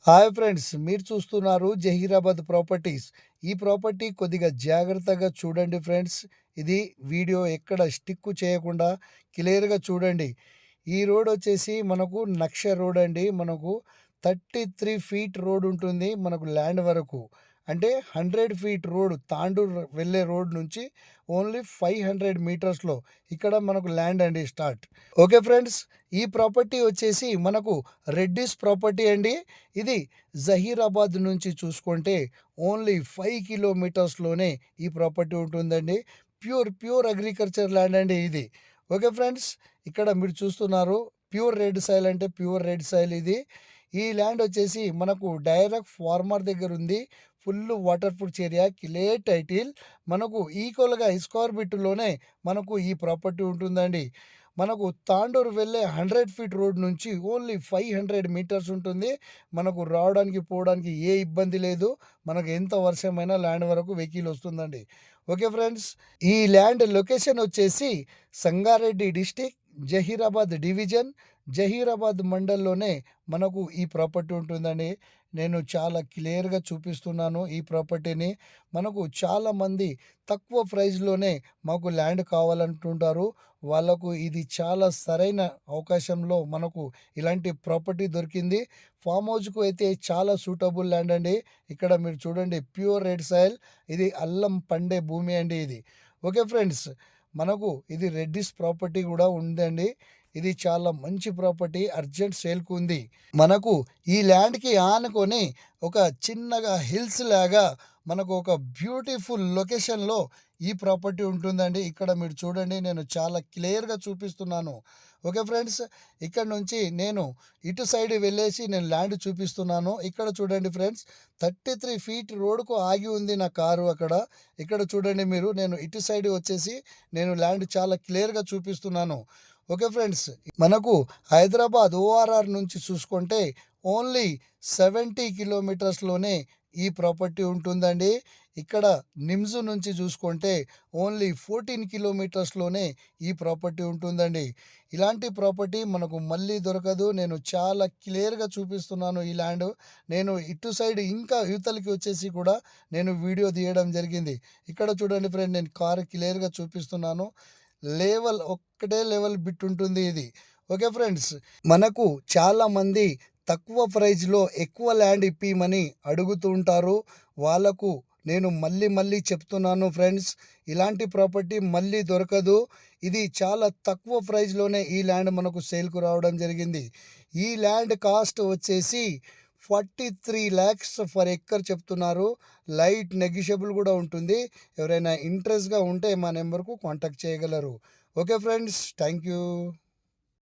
Hi friends, మీరు చూస్తున్నారు Zaheerabad properties. ఈ ప్రాపర్టీ కొద్దిగా జాగ్రత్తగా చూడండి ఫ్రెండ్స్. ఇది వీడియో ఎక్కడ స్టిక్ చేయకుండా క్లియర్గా చూడండి. ఈ రోడ్ వచ్చేసి మనకు నక్ష రోడ్ అండి. మనకు 33 ఫీట్ రోడ్ ఉంటుంది మనకు ల్యాండ్ వరకు. అంటే 100 ఫీట్ రోడ్, తాండూర్ వెళ్ళే రోడ్ నుంచి ఓన్లీ 500 మీటర్స్లో ఇక్కడ మనకు ల్యాండ్ అండి స్టార్ట్. ఓకే ఫ్రెండ్స్, ఈ ప్రాపర్టీ వచ్చేసి మనకు రెడ్డిస్ ప్రాపర్టీ అండి. ఇది జహీరాబాద్ నుంచి చూసుకుంటే ఓన్లీ 5 కిలోమీటర్స్లోనే ఈ ప్రాపర్టీ ఉంటుందండి. ప్యూర్ అగ్రికల్చర్ ల్యాండ్ అండి ఇది. ఓకే ఫ్రెండ్స్, ఇక్కడ మీరు చూస్తున్నారు ప్యూర్ రెడ్ సాయిల్, అంటే ప్యూర్ రెడ్ సాయిల్ ఇది. ఈ ల్యాండ్ వచ్చేసి మనకు డైరెక్ట్ ఫార్మర్ దగ్గర ఉంది. Full water proof area, clear title. మనకు ఈక్వల్గా స్క్వేర్ బిట్లోనే మనకు ఈ ప్రాపర్టీ ఉంటుందండి. మనకు తాండూరు వెళ్ళే 100 ఫీట్ రోడ్ నుంచి ఓన్లీ 500 మీటర్స్ ఉంటుంది. మనకు రావడానికి పోవడానికి ఏ ఇబ్బంది లేదు. మనకు ఎంత వర్షమైనా ల్యాండ్ వరకు వెహికల్ వస్తుందండి. ఓకే ఫ్రెండ్స్, ఈ ల్యాండ్ లొకేషన్ వచ్చేసి సంగారెడ్డి డిస్టిక్, జహీరాబాద్ డివిజన్, జహీరాబాద్ మండల్లోనే మనకు ఈ ప్రాపర్టీ ఉంటుందండి. నేను చాలా క్లియర్గా చూపిస్తున్నాను ఈ ప్రాపర్టీని. మనకు చాలామంది తక్కువ ప్రైస్లోనే మాకు ల్యాండ్ కావాలంటుంటారు. వాళ్ళకు ఇది చాలా సరైన అవకాశంలో మనకు ఇలాంటి ప్రాపర్టీ దొరికింది. ఫామ్ హౌస్కు అయితే చాలా సూటబుల్ ల్యాండ్ అండి. ఇక్కడ మీరు చూడండి, ప్యూర్ రెడ్ సాయిల్, ఇది అల్లం పండే భూమి అండి ఇది. ఓకే ఫ్రెండ్స్, మనకు ఇది రెడ్డిస్ ప్రాపర్టీ కూడా ఉందండి. ఇది చాలా మంచి ప్రాపర్టీ, అర్జెంట్ సేల్కు ఉంది. మనకు ఈ ల్యాండ్కి ఆనుకొని ఒక చిన్నగా హిల్స్ లాగా మనకు ఒక బ్యూటిఫుల్ లొకేషన్లో ఈ ప్రాపర్టీ ఉంటుందండి. ఇక్కడ మీరు చూడండి, నేను చాలా క్లియర్గా చూపిస్తున్నాను. ఓకే ఫ్రెండ్స్, ఇక్కడ నుంచి నేను ఇటు సైడ్ వెళ్ళేసి నేను ల్యాండ్ చూపిస్తున్నాను. ఇక్కడ చూడండి ఫ్రెండ్స్, 33 ఫీట్ రోడ్కు ఆగి ఉంది నా కారు అక్కడ. ఇక్కడ చూడండి మీరు, నేను ఇటు సైడ్ వచ్చేసి నేను ల్యాండ్ చాలా క్లియర్గా చూపిస్తున్నాను. ఓకే ఫ్రెండ్స్, మనకు హైదరాబాద్ ఓఆర్ఆర్ నుంచి చూసుకుంటే ఓన్లీ 70 కిలోమీటర్స్లోనే ఈ ప్రాపర్టీ ఉంటుందండి. ఇక్కడ నిమ్స్ నుంచి చూసుకుంటే ఓన్లీ 14 కిలోమీటర్స్లోనే ఈ ప్రాపర్టీ ఉంటుందండి. ఇలాంటి ప్రాపర్టీ మనకు మళ్ళీ దొరకదు. నేను చాలా క్లియర్గా చూపిస్తున్నాను ఈ ల్యాండ్. నేను ఇటు సైడ్ ఇంకా యువతలకి వచ్చేసి కూడా నేను వీడియో తీయడం జరిగింది. ఇక్కడ చూడండి ఫ్రెండ్, నేను కారు క్లియర్గా చూపిస్తున్నాను. ఒక్కటే లెవెల్ బిట్ ఉంటుంది ఇది. ఓకే ఫ్రెండ్స్, మనకు చాలామంది తక్కువ ప్రైజ్లో ఎక్కువ ల్యాండ్ ఇప్పిమని అడుగుతూ ఉంటారు. వాళ్ళకు నేను మళ్ళీ చెప్తున్నాను ఫ్రెండ్స్, ఇలాంటి ప్రాపర్టీ మళ్ళీ దొరకదు. ఇది చాలా తక్కువ ప్రైజ్లోనే ఈ ల్యాండ్ మనకు సేల్కు రావడం జరిగింది. ఈ ల్యాండ్ కాస్ట్ వచ్చేసి 43 lakhs ఫర్ ఎక్కర్ చెప్తున్నారు. లైట్ నెగిషియబుల్ కూడా ఉంటుంది. ఎవరైనా ఇంట్రెస్ట్గా ఉంటే మా నెంబర్కు కాంటాక్ట్ చేయగలరు. Okay friends, thank you.